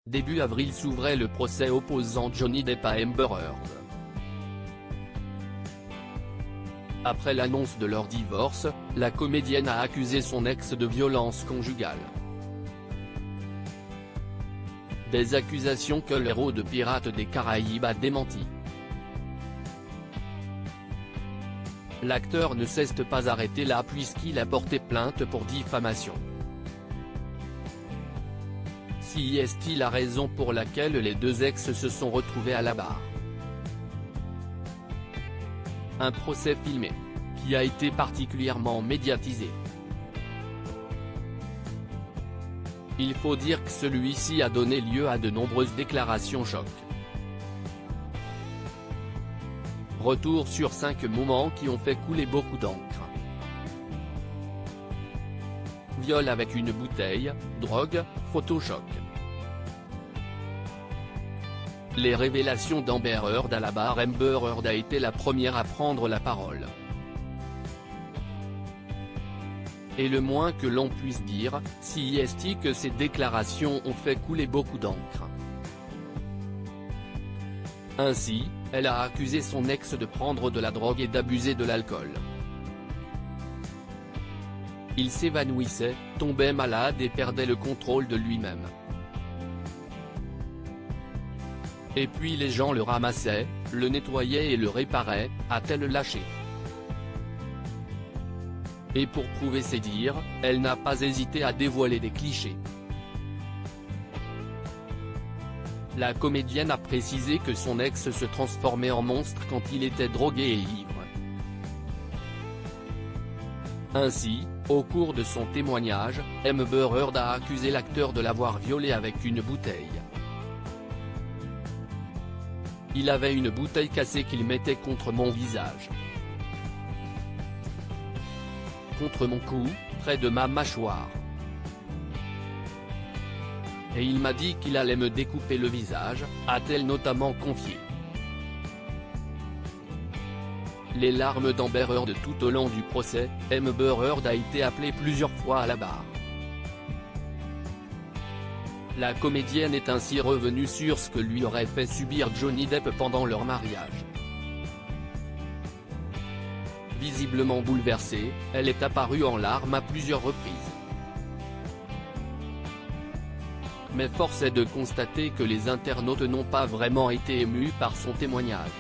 Début avril s'ouvrait le procès opposant Johnny Depp à Amber Heard. Après l'annonce de leur divorce, la comédienne a accusé son ex de violence conjugale. Des accusations que l'héros de Pirates des Caraïbes a démenties. L'acteur ne s'est pas arrêté là puisqu'il a porté plainte pour diffamation. Si est-il la raison pour laquelle les deux ex se sont retrouvés à la barre. Un procès filmé, qui a été particulièrement médiatisé. Il faut dire que celui-ci a donné lieu à de nombreuses déclarations choc. Retour sur 5 moments qui ont fait couler beaucoup d'encre. Viol avec une bouteille, drogue, photochoc. Les révélations d'Amber Heard à la barre. Amber Heard a été la première à prendre la parole. Et le moins que l'on puisse dire, si est que ces déclarations ont fait couler beaucoup d'encre. Ainsi, elle a accusé son ex de prendre de la drogue et d'abuser de l'alcool. Il s'évanouissait, tombait malade et perdait le contrôle de lui-même. Et puis les gens le ramassaient, le nettoyaient et le réparaient, a-t-elle lâché. Et pour prouver ses dires, elle n'a pas hésité à dévoiler des clichés. La comédienne a précisé que son ex se transformait en monstre quand il était drogué et ivre. Ainsi, au cours de son témoignage, Amber Heard a accusé l'acteur de l'avoir violée avec une bouteille. Il avait une bouteille cassée qu'il mettait contre mon visage. Contre mon cou, près de ma mâchoire. Et il m'a dit qu'il allait me découper le visage, a-t-elle notamment confié. Les larmes d'Amber Heard tout au long du procès. Amber Heard a été appelée plusieurs fois à la barre. La comédienne est ainsi revenue sur ce que lui aurait fait subir Johnny Depp pendant leur mariage. Visiblement bouleversée, elle est apparue en larmes à plusieurs reprises. Mais force est de constater que les internautes n'ont pas vraiment été émus par son témoignage.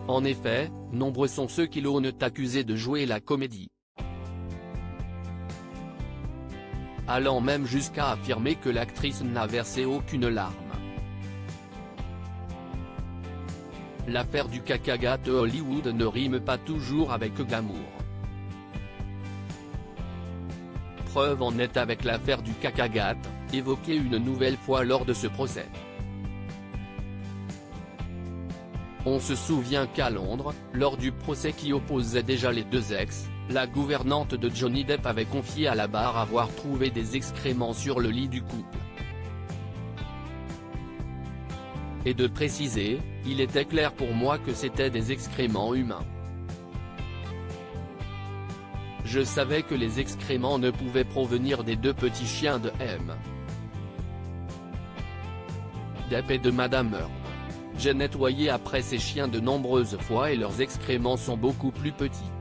En effet, nombreux sont ceux qui l'ont accusé de jouer la comédie. Allant même jusqu'à affirmer que l'actrice n'a versé aucune larme. L'affaire du cacagate Hollywood ne rime pas toujours avec glamour. Preuve en est avec l'affaire du cacagate, évoquée une nouvelle fois lors de ce procès. On se souvient qu'à Londres, lors du procès qui opposait déjà les deux ex, la gouvernante de Johnny Depp avait confié à la barre avoir trouvé des excréments sur le lit du couple. Et de préciser, il était clair pour moi que c'était des excréments humains. Je savais que les excréments ne pouvaient provenir des deux petits chiens de M. Depp et de Madame Heard. J'ai nettoyé après ces chiens de nombreuses fois et leurs excréments sont beaucoup plus petits.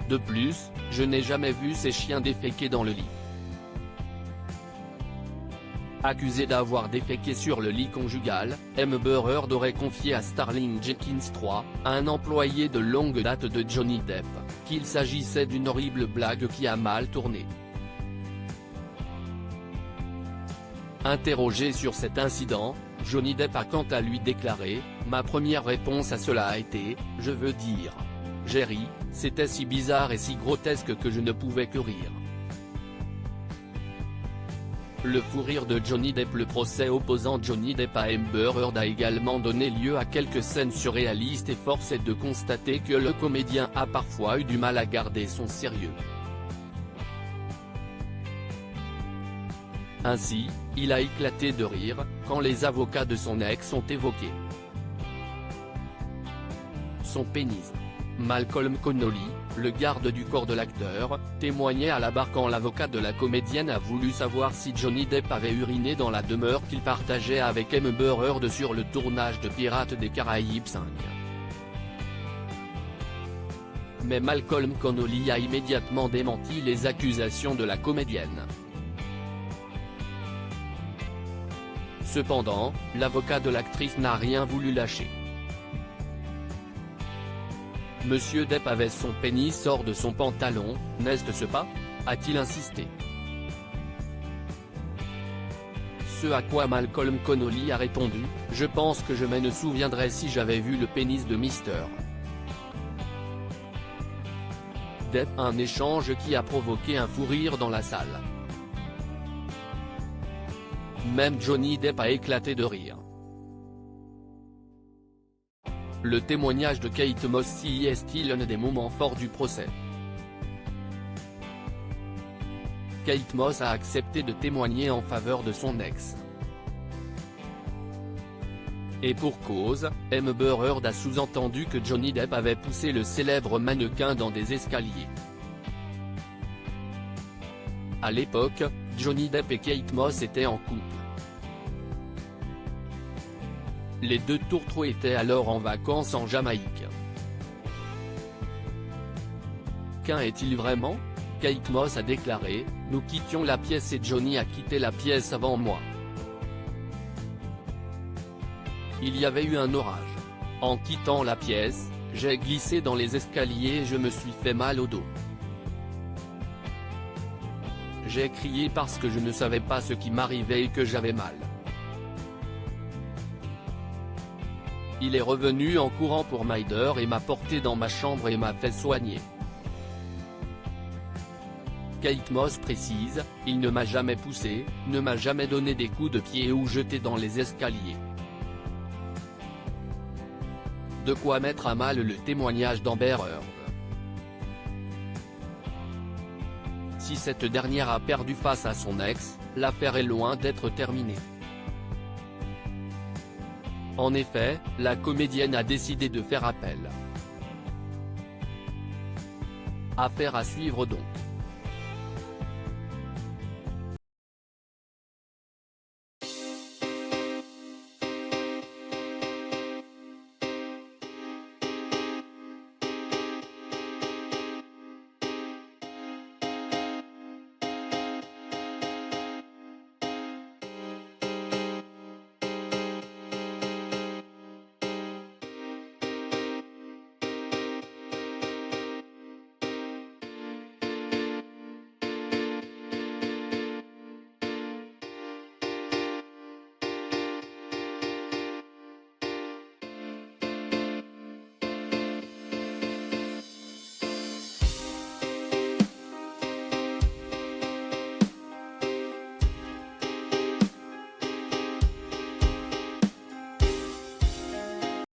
De plus, je n'ai jamais vu ces chiens déféquer dans le lit. Accusée d'avoir déféqué sur le lit conjugal, Amber Heard aurait confié à Starling Jenkins III, un employé de longue date de Johnny Depp, qu'il s'agissait d'une horrible blague qui a mal tourné. Interrogé sur cet incident, Johnny Depp a quant à lui déclaré « Ma première réponse à cela a été, je veux dire. J'ai ri, c'était si bizarre et si grotesque que je ne pouvais que rire. » Le fou rire de Johnny Depp. Le procès opposant Johnny Depp à Amber Heard a également donné lieu à quelques scènes surréalistes et force est de constater que le comédien a parfois eu du mal à garder son sérieux. Ainsi, il a éclaté de rire, quand les avocats de son ex ont évoqué son pénis. Malcolm Connolly, le garde du corps de l'acteur, témoignait à la barre quand l'avocat de la comédienne a voulu savoir si Johnny Depp avait uriné dans la demeure qu'il partageait avec Amber Heard sur le tournage de Pirates des Caraïbes 5. Mais Malcolm Connolly a immédiatement démenti les accusations de la comédienne. Cependant, l'avocat de l'actrice n'a rien voulu lâcher. Monsieur Depp avait son pénis hors de son pantalon, n'est-ce pas ? A-t-il insisté. Ce à quoi Malcolm Connolly a répondu, « Je pense que je me souviendrai si j'avais vu le pénis de Mr. Depp », un échange qui a provoqué un fou rire dans la salle. Même Johnny Depp a éclaté de rire. Le témoignage de Kate Moss est-il un des moments forts du procès. Kate Moss a accepté de témoigner en faveur de son ex. Et pour cause, Amber Heard a sous-entendu que Johnny Depp avait poussé le célèbre mannequin dans des escaliers. À l'époque, Johnny Depp et Kate Moss étaient en couple. Les deux tourtereaux étaient alors en vacances en Jamaïque. Qu'en est-il vraiment ? Kate Moss a déclaré, « Nous quittions la pièce et Johnny a quitté la pièce avant moi. Il y avait eu un orage. En quittant la pièce, j'ai glissé dans les escaliers et je me suis fait mal au dos. J'ai crié parce que je ne savais pas ce qui m'arrivait et que j'avais mal. Il est revenu en courant pour m'aider et m'a porté dans ma chambre et m'a fait soigner. » Kate Moss précise, « Il ne m'a jamais poussé, ne m'a jamais donné des coups de pied ou jeté dans les escaliers. » De quoi mettre à mal le témoignage d'Amber Heard. Si cette dernière a perdu face à son ex, l'affaire est loin d'être terminée. En effet, la comédienne a décidé de faire appel. Affaire à suivre donc.